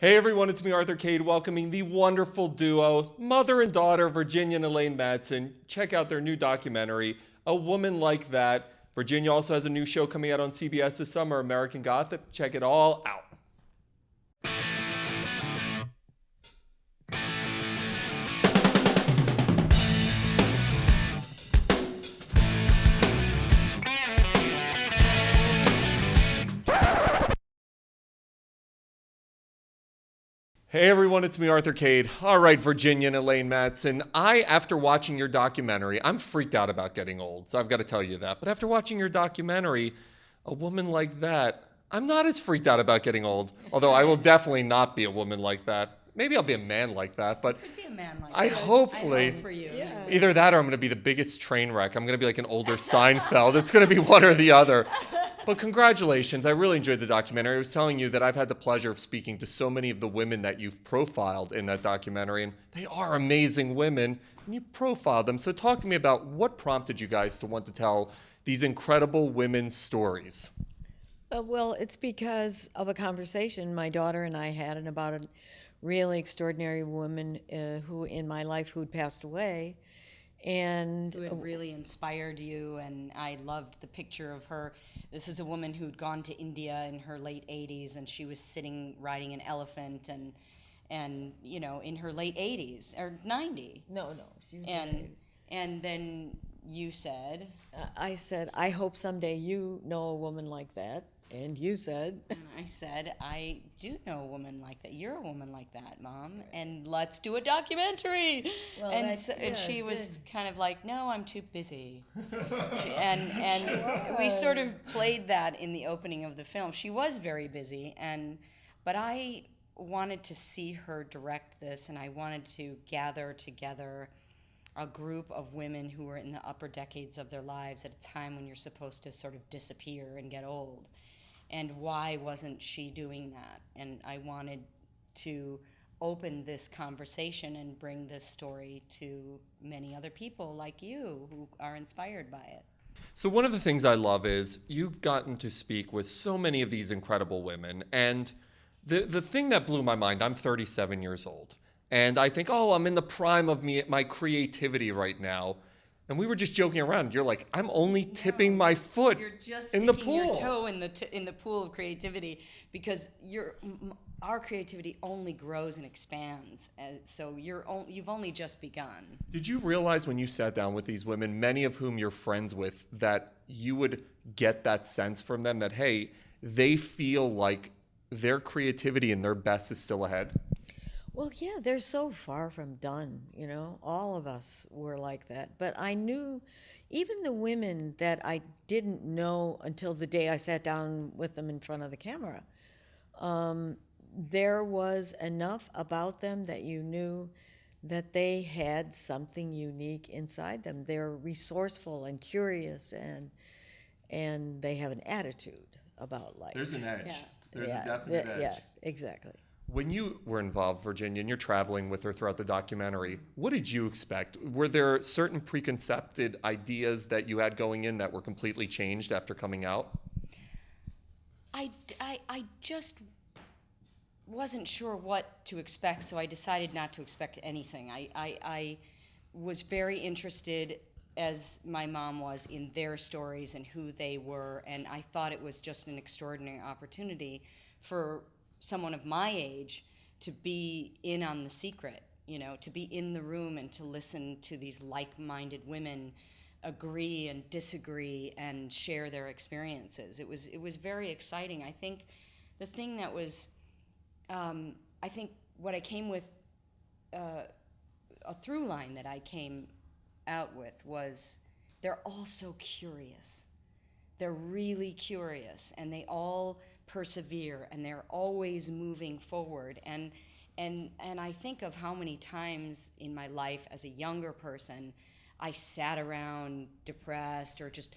Hey everyone, it's me, Arthur Kade, welcoming the wonderful duo, mother and daughter, Virginia and Elaine Madsen. Check out their new documentary, A Woman Like That. Virginia also has a new show coming out on CBS this summer, American Gothic. Check it all out. Hey everyone, it's me, Arthur Kade. All right, Virginia and Elaine Madsen. After watching your documentary, I'm freaked out about getting old, so I've got to tell you that. But after watching your documentary, A Woman Like That, I'm not as freaked out about getting old. Although I will definitely not be a woman like that. Maybe I'll be a man like that, but Could be a man like I that. hopefully, I hope for you. Yeah. either that or I'm going to be the biggest train wreck. I'm going to be like an older Seinfeld. It's going to be one or the other. But congratulations. I really enjoyed the documentary. I was telling you that I've had the pleasure of speaking to so many of the women that you've profiled in that documentary, and they are amazing women, and you profiled them. So talk to me about what prompted you guys to want to tell these incredible women's stories. Well, it's because of a conversation my daughter and I had about a really extraordinary woman who in my life who'd passed away. And Who had really inspired you, and I loved the picture of her. This is a woman who'd gone to India in her late 80s, and she was sitting riding an elephant, and you know, in her late 80s or 90. no, she was And then you said, I said, I hope someday you know a woman like that. And you said, and I said, I do know a woman like that. You're a woman like that, Mom, and let's do a documentary. Well, and that- and yeah, she it was did. kind of like, no, I'm too busy. and we sort of played that in the opening of the film. She was very busy, but I wanted to see her direct this, and I wanted to gather together a group of women who were in the upper decades of their lives at a time when you're supposed to sort of disappear and get old. And why wasn't she doing that? And I wanted to open this conversation and bring this story to many other people like you who are inspired by it. So one of the things I love is you've gotten to speak with so many of these incredible women. And the thing that blew my mind, I'm 37 years old. And I think, oh, I'm in the prime of my creativity right now. And we were just joking around. You're like, I'm only tipping my foot You're just in the sticking pool. your toe in the pool of creativity, because our creativity only grows and expands. So you've only just begun. Did you realize when you sat down with these women, many of whom you're friends with, that you would get that sense from them that, hey, they feel like their creativity and their best is still ahead? well, yeah, they're so far from done, you know. All of us were like that. But I knew even the women that I didn't know until the day I sat down with them in front of the camera, there was enough about them that you knew that they had something unique inside them. They're resourceful and curious, and they have an attitude about life. There's an edge. Yeah. There's Yeah, a definite edge. Yeah, exactly. When you were involved, Virginia, and you're traveling with her throughout the documentary, what did you expect? Were there certain preconceived ideas that you had going in that were completely changed after coming out? I just wasn't sure what to expect, so I decided not to expect anything. I was very interested, as my mom was, in their stories and who they were, and I thought it was just an extraordinary opportunity for someone of my age to be in on the secret, you know, to be in the room and to listen to these like-minded women agree and disagree and share their experiences. It was very exciting. I think the thing that was, I think what I came with, a through line that I came out with was they're all so curious. They're really curious, and they all persevere, and they're always moving forward. And I think of how many times in my life as a younger person I sat around depressed or just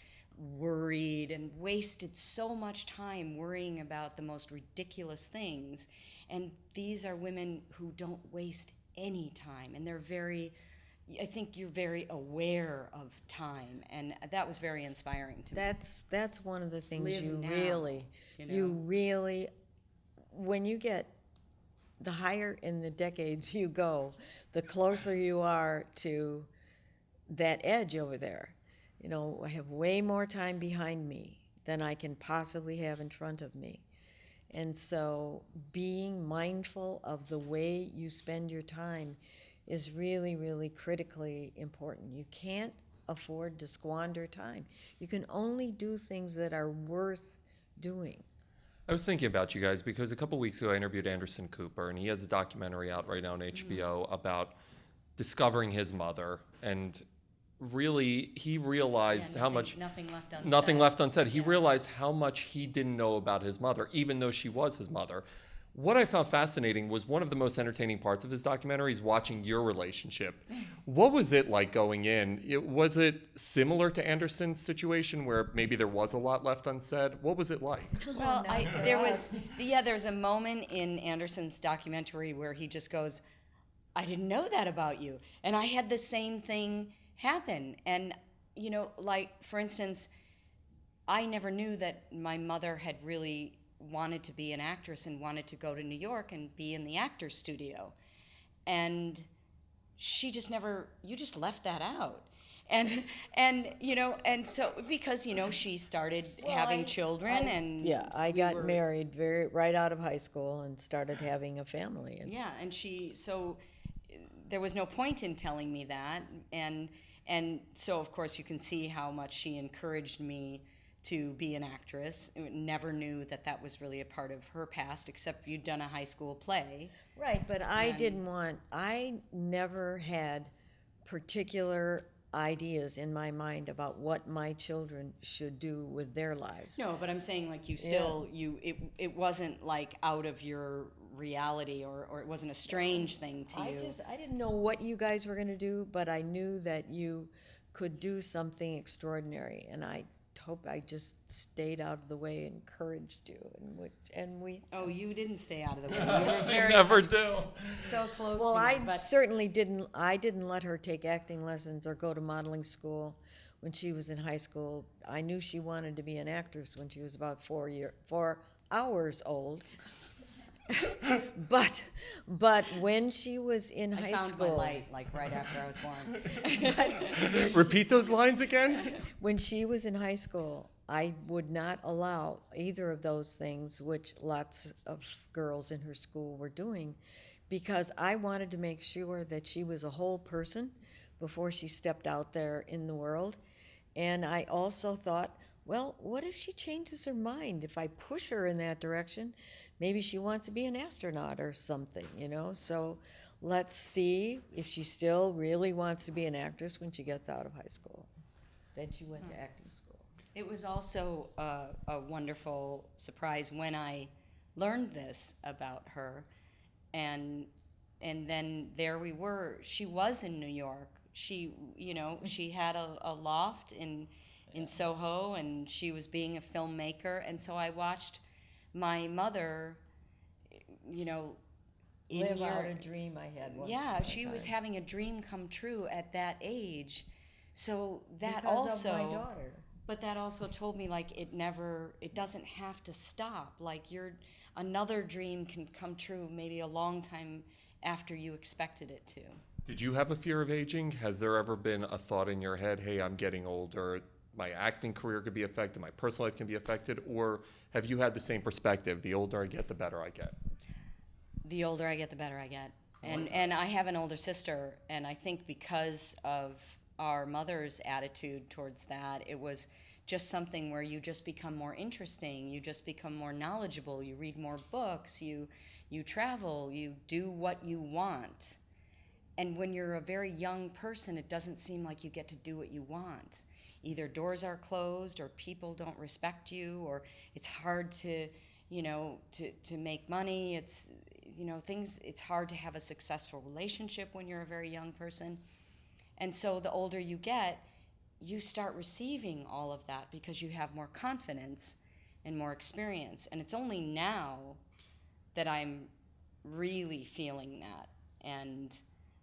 worried and wasted so much time worrying about the most ridiculous things. And these are women who don't waste any time, and I think you're very aware of time, and that was very inspiring to me. That's one of the things Live you now, really, you know? you really, when you get the higher in the decades you go, the closer you are to that edge over there. You know, I have way more time behind me than I can possibly have in front of me. And so being mindful of the way you spend your time is really, really critically important. You can't afford to squander time. You can only do things that are worth doing. I was thinking about you guys because a couple weeks ago I interviewed Anderson Cooper, and he has a documentary out right now on HBO about discovering his mother. And really, he realized how much nothing left unsaid. nothing left unsaid. He realized how much he didn't know about his mother, even though she was his mother. What I found fascinating was one of the most entertaining parts of his documentary is watching your relationship. What was it like going in? Was it similar to Anderson's situation where maybe there was a lot left unsaid? What was it like? Well, there's a moment in Anderson's documentary where he just goes, I didn't know that about you. And I had the same thing happen. And, you know, like, for instance, I never knew that my mother had really wanted to be an actress and wanted to go to New York and be in the actor's studio. And she just never, you just left that out. And you know, and so because, you know, she started having children and Yeah, so I we got were- married right out of high school and started having a family. And Yeah, and so there was no point in telling me that, and so of course you can see how much she encouraged me to be an actress. Never knew that was really a part of her past, except you'd done a high school play. Right, but I never had particular ideas in my mind about what my children should do with their lives. No, but I'm saying, like, you still, it wasn't like out of your reality, or it wasn't a strange thing to you. I didn't know what you guys were going to do, but I knew that you could do something extraordinary, and I hope I just stayed out of the way and encouraged you, and we. Oh, you didn't stay out of the way. You were very Never do. so close Well, to me, I but certainly didn't. I didn't let her take acting lessons or go to modeling school when she was in high school. I knew she wanted to be an actress when she was about 4 hours old. but when she was in I high found school, my light, like, right after I was born. Repeat those lines again? when she was in high school, I would not allow either of those things, which lots of girls in her school were doing, because I wanted to make sure that she was a whole person before she stepped out there in the world. And I also thought, well, what if she changes her mind? If I push her in that direction, maybe she wants to be an astronaut or something, you know? So let's see if she still really wants to be an actress when she gets out of high school. Then she went to acting school. It was also a wonderful surprise when I learned this about her, and then there we were. She was in New York. She, you know, she had a loft in Soho, and she was being a filmmaker. And so I watched my mother, you know, Live out a dream I had once. Yeah, upon a she was time. having a dream come true at that age. So that Because also, of my daughter. but that also told me, like, it doesn't have to stop. Like, another dream can come true maybe a long time after you expected it to. Did you have a fear of aging? Has there ever been a thought in your head, hey, I'm getting older, my acting career could be affected, my personal life can be affected, or have you had the same perspective, the older I get, the better I get? The older I get, the better I get. And I have an older sister, and I think because of our mother's attitude towards that, it was just something where you just become more interesting, you just become more knowledgeable, you read more books, you travel, you do what you want. And when you're a very young person, it doesn't seem like you get to do what you want. Either doors are closed, or people don't respect you, or it's hard to, you know, to make money. It's, you know, it's hard to have a successful relationship when you're a very young person. And so the older you get, you start receiving all of that because you have more confidence and more experience. And it's only now that I'm really feeling that and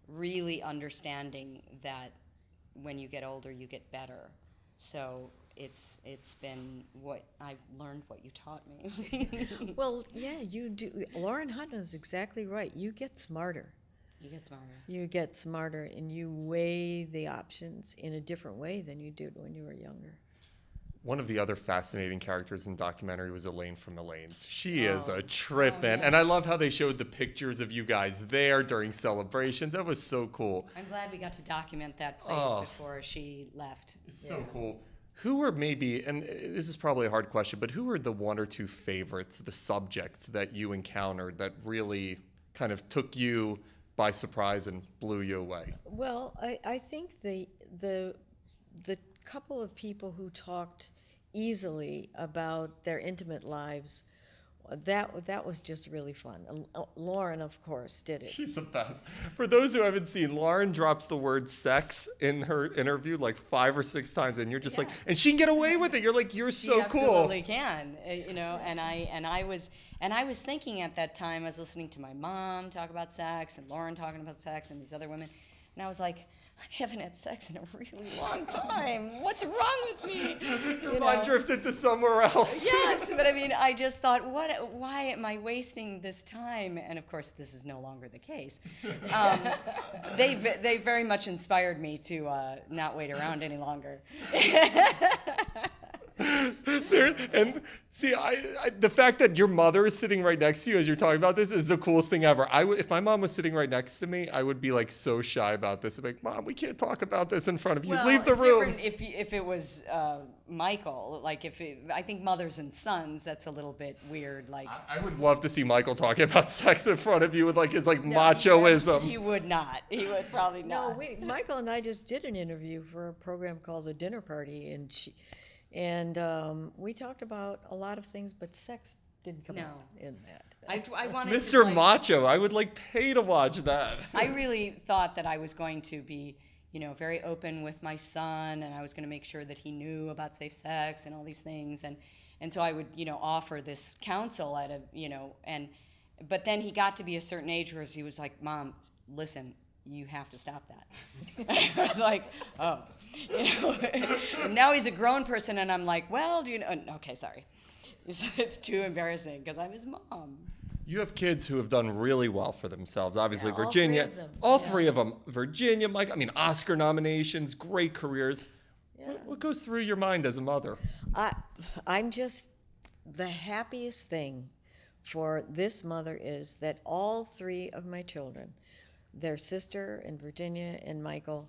really understanding that when you get older, you get better. So it's been what I've learned, what you taught me. Well, yeah, you do. Lauren Hunt is exactly right. You get smarter. You get smarter. You get smarter, and you weigh the options in a different way than you did when you were younger. One of the other fascinating characters in the documentary was Elaine from Elaines. She is a trip, Oh, man. yeah. And I love how they showed the pictures of you guys there during celebrations. That was so cool. I'm glad we got to document that place Oh. before she left. It's so cool. Who were maybe, and this is probably a hard question, but who were the one or two favorites, the subjects that you encountered that really kind of took you by surprise and blew you away? Well, I think the couple of people who talked easily about their intimate lives, that was just really fun. Lauren, of course, did it. She's the best. For those who haven't seen, Lauren drops the word sex in her interview like 5 or 6 times, and you're just like, and she can get away with it. You're like, you're so She cool. absolutely can, you know. And I was thinking at that time, I was listening to my mom talk about sex and Lauren talking about sex and these other women, and I was like, I haven't had sex in a really long time. What's wrong with me? Your mind drifted to somewhere else. Yes, but I mean, I just thought, why am I wasting this time? And of course, this is no longer the case. They very much inspired me to not wait around any longer. And see, the fact that your mother is sitting right next to you as you're talking about this is the coolest thing ever. If my mom was sitting right next to me, I would be like so shy about this. I'd be like, Mom, we can't talk about this in front of you. Well, Leave the it's room. different if it was Michael. Like I think mothers and sons, that's a little bit weird. Like I would love to see Michael talking about sex in front of you with like his like no, machoism. He would not. He would probably No, not. Michael and I just did an interview for a program called The Dinner Party, and we talked about a lot of things, but sex didn't come No. out in that. I wanted Mr. to, like, Macho, I would like pay to watch that. I really thought that I was going to be, you know, very open with my son, and I was going to make sure that he knew about safe sex and all these things, and so I would, you know, offer this counsel at a, you know, but then he got to be a certain age where he was like, Mom, listen, you have to stop that. I was like, oh, you know. And now he's a grown person, and I'm like, well, do you know? Okay, sorry. It's too embarrassing because I'm his mom. You have kids who have done really well for themselves. Obviously, Yeah, all Virginia, three of them. all Yeah. 3 of them. Virginia, Mike, I mean, Oscar nominations, great careers. Yeah. What goes through your mind as a mother? I'm just, the happiest thing for this mother is that all 3 of my children, their sister and Virginia and Michael,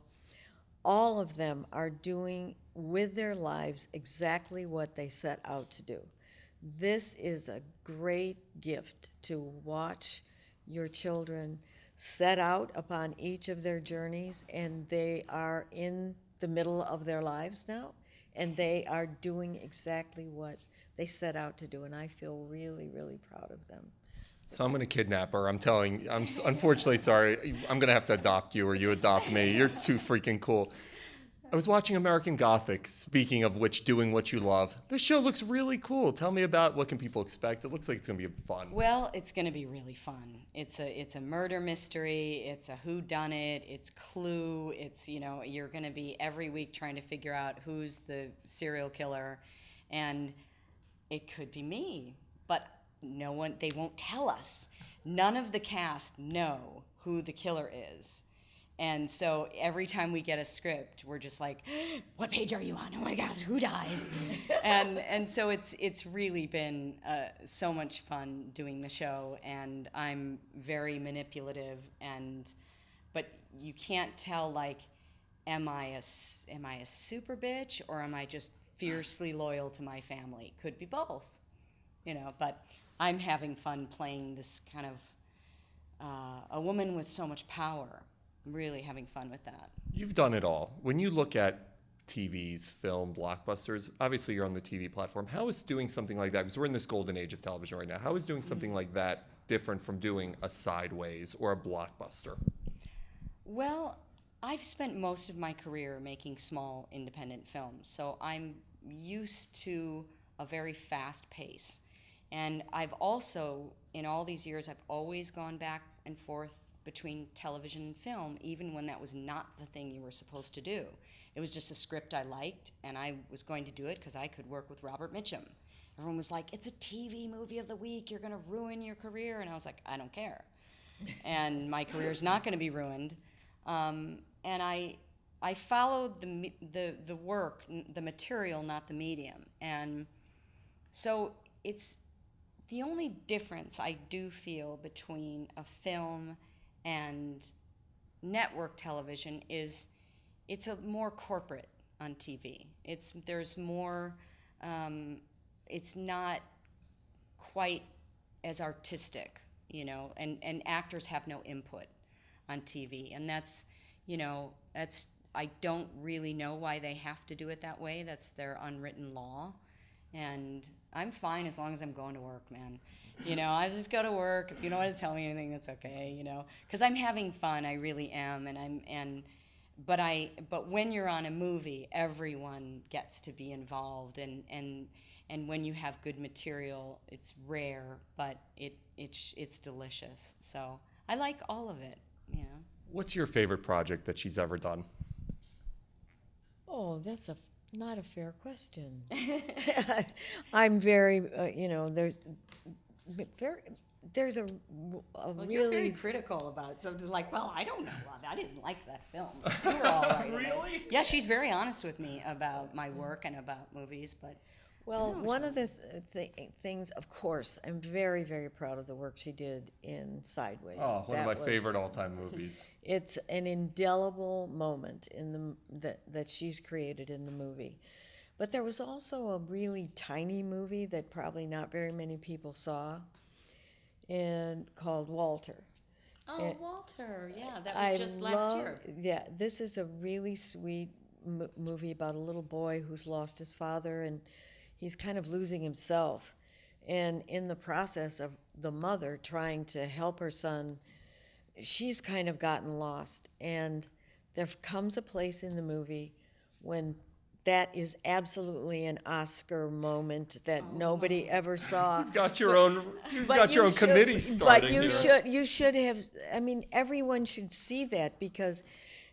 all of them are doing with their lives exactly what they set out to do. This is a great gift to watch your children set out upon each of their journeys, and they are in the middle of their lives now, and they are doing exactly what they set out to do, and I feel really, really proud of them. So I'm going to kidnap her. I'm unfortunately sorry. I'm going to have to adopt you or you adopt me. You're too freaking cool. I was watching American Gothic, speaking of which, doing what you love. This show looks really cool. Tell me about what can people expect. It looks like it's going to be fun. Well, it's going to be really fun. It's a murder mystery. It's a whodunit. It's Clue. It's, you know, you're going to be every week trying to figure out who's the serial killer, and it could be me, but they won't tell us. None of the cast know who the killer is. And so every time we get a script, we're just like, what page are you on? Oh my God, who dies? and so it's really been so much fun doing the show, and I'm very manipulative, but you can't tell, like, am I a super bitch, or am I just fiercely loyal to my family? Could be both, you know, but I'm having fun playing this kind of a woman with so much power. I'm really having fun with that. You've done it all. When you look at TVs, film, blockbusters, obviously you're on the TV platform. How is doing something like that, because we're in this golden age of television right now, how is doing something like that different from doing a Sideways or a blockbuster? Well, I've spent most of my career making small independent films, so I'm used to a very fast pace. And I've also, in all these years, I've always gone back and forth between television and film, even when that was not the thing you were supposed to do. It was just a script I liked, and I was going to do it because I could work with Robert Mitchum. Everyone was like, it's a TV movie of the week, you're going to ruin your career. And I was like, I don't care. And my career's not going to be ruined. And I followed the work, the material, not the medium. And so it's the only difference I do feel between a film and network television is it's a more corporate on TV. There's more, it's not quite as artistic, you know, and actors have no input on TV. And that's, you know, I don't really know why they have to do it that way. That's their unwritten law. And I'm fine as long as I'm going to work, man. You know, I just go to work. If you don't want to tell me anything, that's okay, you know. Because I'm having fun, I really am. But when you're on a movie, everyone gets to be involved. And when you have good material, it's rare, but it's delicious. So I like all of it, you know. What's your favorite project that she's ever done? Oh, that's not a fair question. I'm very, you know, there's a Well, really you're very critical about something like, well, I don't know, I didn't like that film. You were all right. Really? Yeah, she's very honest with me about my work and about movies, but. Well, No, one of the things, of course, I'm very, very proud of the work she did in Sideways. Oh, one of my That favorite was- all-time movies. It's an indelible moment in that she's created in the movie. But there was also a really tiny movie that probably not very many people saw, and called Walter. Oh, Walter, yeah, that I was just last year. Yeah, this is a really sweet movie about a little boy who's lost his father, and he's kind of losing himself. And in the process of the mother trying to help her son, she's kind of gotten lost. And there comes a place in the movie when that is absolutely an Oscar moment that nobody ever saw. You've got your own should- committee starting But you should have. I mean, everyone should see that, because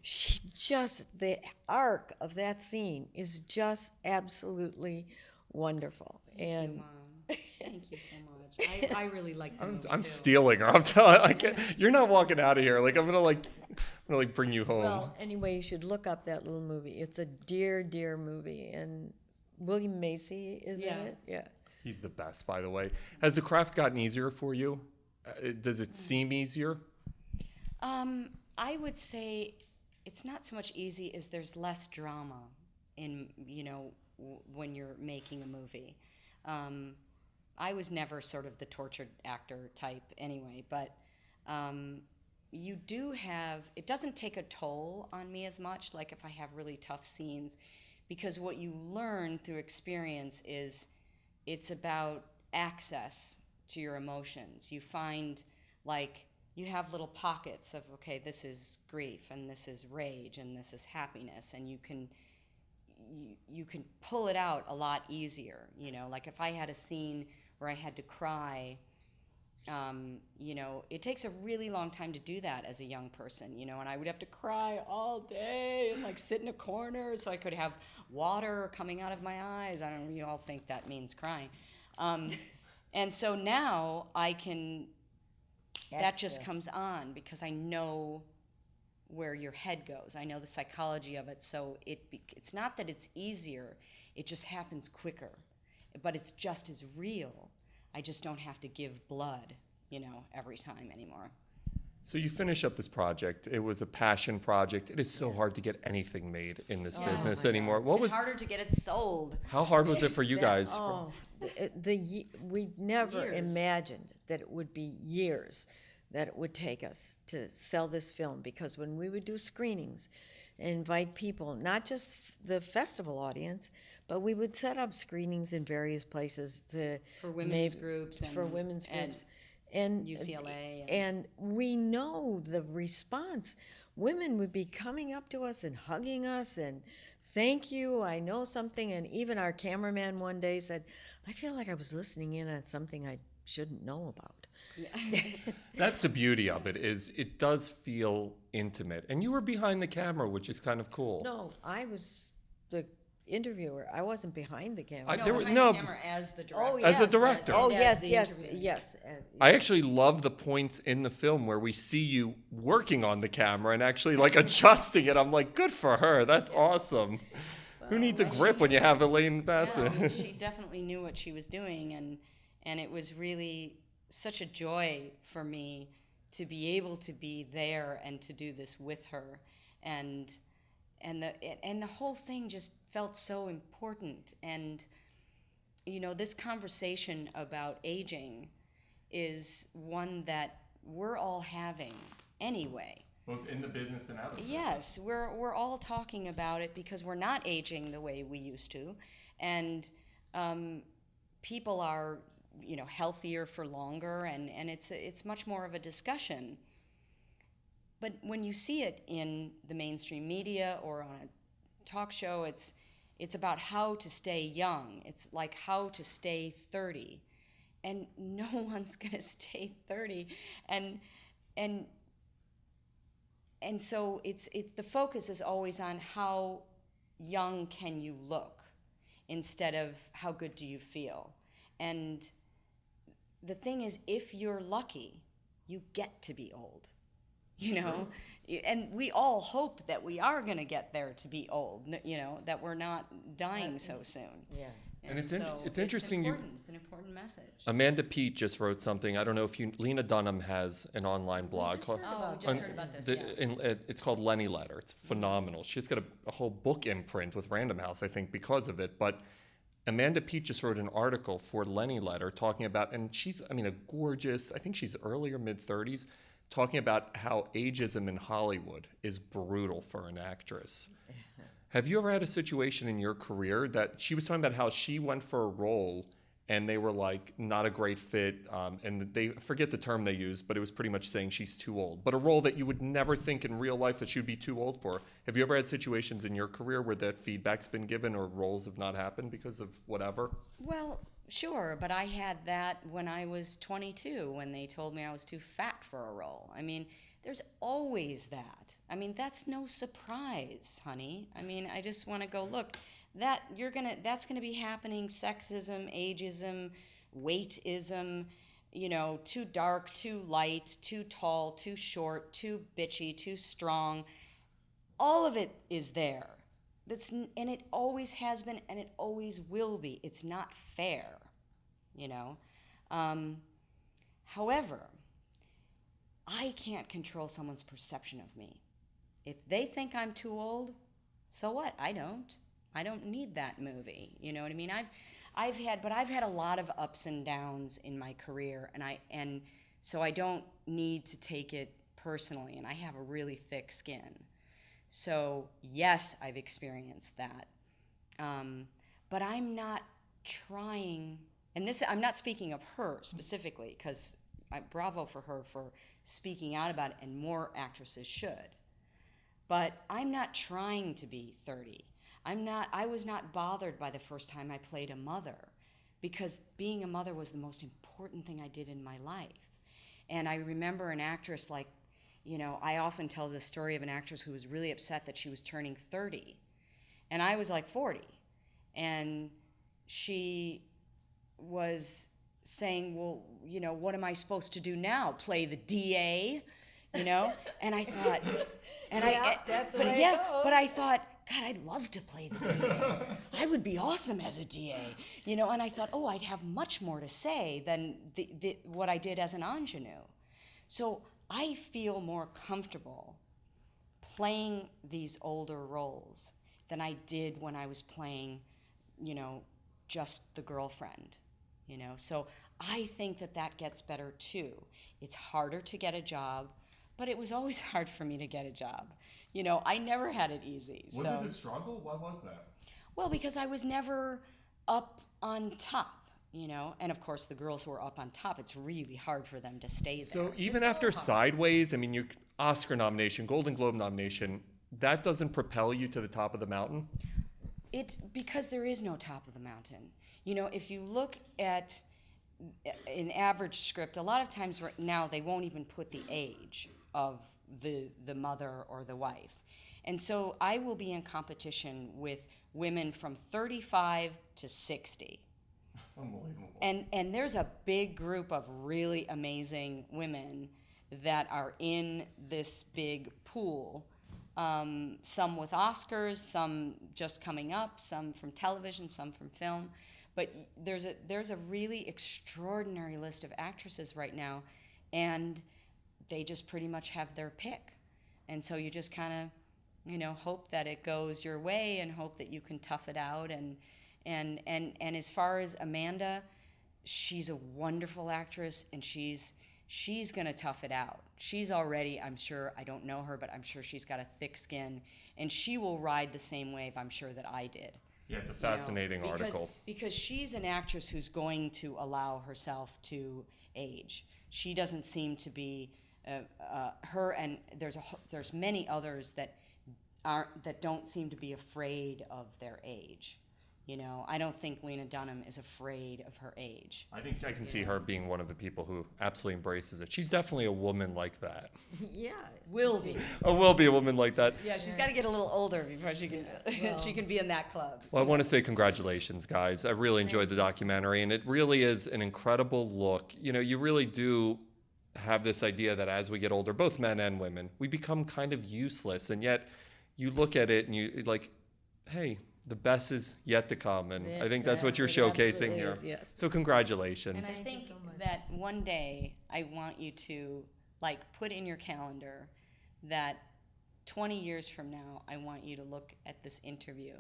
the arc of that scene is just absolutely wonderful. Thank you, Mom. Thank you so much. I really like the movie, I'm too. stealing her. I'm telling. You're not walking out of here. Like I'm gonna bring you home. Well, anyway, you should look up that little movie. It's a dear, dear movie, and William Macy is in Yeah. it. Yeah. He's the best, by the way. Has the craft gotten easier for you? Does it seem easier? I would say it's not so much easy as there's less drama in, you know, when you're making a movie. I was never sort of the tortured actor type anyway, but you do have, it doesn't take a toll on me as much, like if I have really tough scenes, because what you learn through experience is it's about access to your emotions. You find, like, you have little pockets of, okay, this is grief, and this is rage, and this is happiness, and you can pull it out a lot easier, you know. Like if I had a scene where I had to cry, you know, it takes a really long time to do that as a young person, you know, and I would have to cry all day and like sit in a corner so I could have water coming out of my eyes. I don't know, you all think that means crying. And so now I can, that just Access. comes on because I know where your head goes. I know the psychology of it, so it's not that it's easier, it just happens quicker. But it's just as real. I just don't have to give blood, you know, every time anymore. So you finish up this project. It was a passion project. It is so hard to get anything made in this business anymore. What And was? harder to get it sold. How hard was it for you guys? Oh, we never Years. imagined that it would be years that it would take us to sell this film, because when we would do screenings and invite people, not just the festival audience, but we would set up screenings in various places For women's groups and and UCLA and we know the response. Women would be coming up to us and hugging us and thank you, I know something. And even our cameraman one day said, I feel like I was listening in on something I shouldn't know about. That's the beauty of it, is it does feel intimate. And you were behind the camera, which is kind of cool. No, I was the interviewer. I wasn't behind the camera. There were- behind no, the camera as the director. Oh, As a yes. director. Oh, As yes, the yes, interviewer. yes. I actually love the points in the film where we see you working on the camera and actually like adjusting it. I'm like, good for her. That's awesome. Who needs a grip when you have Elaine Madsen? Yeah, she definitely knew what she was doing, and it was really such a joy for me to be able to be there and to do this with her, and the whole thing just felt so important. And you know, this conversation about aging is one that we're all having anyway. Both in the business and out of the Yes, we're all talking about it because we're not aging the way we used to, and people are, you know, healthier for longer, and it's much more of a discussion. But when you see it in the mainstream media or on a talk show, it's about how to stay young. It's like how to stay 30, and no one's gonna stay 30, and so it's the focus is always on how young can you look instead of how good do you feel. And the thing is, if you're lucky, you get to be old, you know? And we all hope that we are going to get there to be old, you know, that we're not dying so soon. Yeah. And it's so interesting you- It's an important message. Amanda Pete just wrote something. I don't know if you. Lena Dunham has an online blog called. Oh, we just heard about this, It's called Lenny Letter. It's phenomenal. She's got a whole book imprint with Random House, I think, because of it. But Amanda Pete just wrote an article for Lenny Letter talking about, and she's, I mean, a gorgeous. I think she's early or mid-30s, talking about how ageism in Hollywood is brutal for an actress. Have you ever had a situation in your career that she was talking about how she went for a role and they were like not a great fit, and they forget the term they used, but it was pretty much saying she's too old. But a role that you would never think in real life that she'd be too old for. Have you ever had situations in your career where that feedback's been given or roles have not happened because of whatever? Well, sure, but I had that when I was 22, when they told me I was too fat for a role. I mean, there's always that. I mean, that's no surprise, honey. I mean, I just want to go, look, that's gonna be happening. Sexism, ageism, weightism, you know, too dark, too light, too tall, too short, too bitchy, too strong. All of it is there. And it always has been, and it always will be. It's not fair, you know. However, I can't control someone's perception of me. If they think I'm too old, so what? I don't need that movie. You know what I mean? I've had a lot of ups and downs in my career, and so I don't need to take it personally, and I have a really thick skin. So yes, I've experienced that, but I'm not trying. And this, I'm not speaking of her specifically, because bravo for her for speaking out about it, and more actresses should. But I'm not trying to be 30. I was not bothered by the first time I played a mother, because being a mother was the most important thing I did in my life. And I remember an actress, like, you know, I often tell this story of an actress who was really upset that she was turning 30. And I was like 40. And she was saying, well, you know, what am I supposed to do now? Play the DA? You know? And I thought, and that's the but way it yeah, goes. but I thought, God, I'd love to play the DA. I would be awesome as a DA. You know, and I thought, oh, I'd have much more to say than what I did as an ingenue. So I feel more comfortable playing these older roles than I did when I was playing, you know, just the girlfriend, you know. So I think that gets better too. It's harder to get a job, but it was always hard for me to get a job. You know, I never had it easy. Was it a struggle? Why was that? Well, because I was never up on top, you know. And of course, the girls who are up on top, it's really hard for them to stay there. So even It's after all hard. Sideways, I mean, your Oscar nomination, Golden Globe nomination, that doesn't propel you to the top of the mountain? It's because there is no top of the mountain. You know, if you look at an average script, a lot of times right now they won't even put the age of the mother or the wife. And so I will be in competition with women from 35 to 60. Unbelievable. And there's a big group of really amazing women that are in this big pool. Some with Oscars, some just coming up, some from television, some from film. But there's a really extraordinary list of actresses right now, and they just pretty much have their pick. And so you just kind of, hope that it goes your way and hope that you can tough it out. And as far as Amanda, she's a wonderful actress, and she's going to tough it out. She's already, I'm sure, I don't know her, but I'm sure she's got a thick skin, and she will ride the same wave, I'm sure, that I did. Yeah, it's a fascinating article. Because she's an actress who's going to allow herself to age. She doesn't seem to be her, and there's many others that don't seem to be afraid of their age. I don't think Lena Dunham is afraid of her age. I think I can see her being one of the people who absolutely embraces it. She's definitely a woman like that. Yeah. Will be. Will be a woman like that. Yeah, she's got to get a little older before she can she can be in that club. Well, I want to say congratulations, guys. I really enjoyed the documentary, and it really is an incredible look. You really do have this idea that as we get older, both men and women, we become kind of useless, and yet you look at it and you're like, hey, the best is yet to come, and I think that's what you're showcasing here. Yes. So congratulations. And I think that one day I want you to put in your calendar that 20 years from now I want you to look at this interview.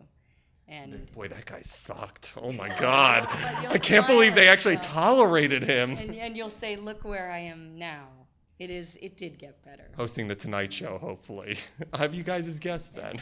And boy, that guy sucked. Oh my God. I can't believe they actually tolerated him. And you'll say, look where I am now. It did get better. Hosting the Tonight Show, hopefully. I'll have you guys as guests then.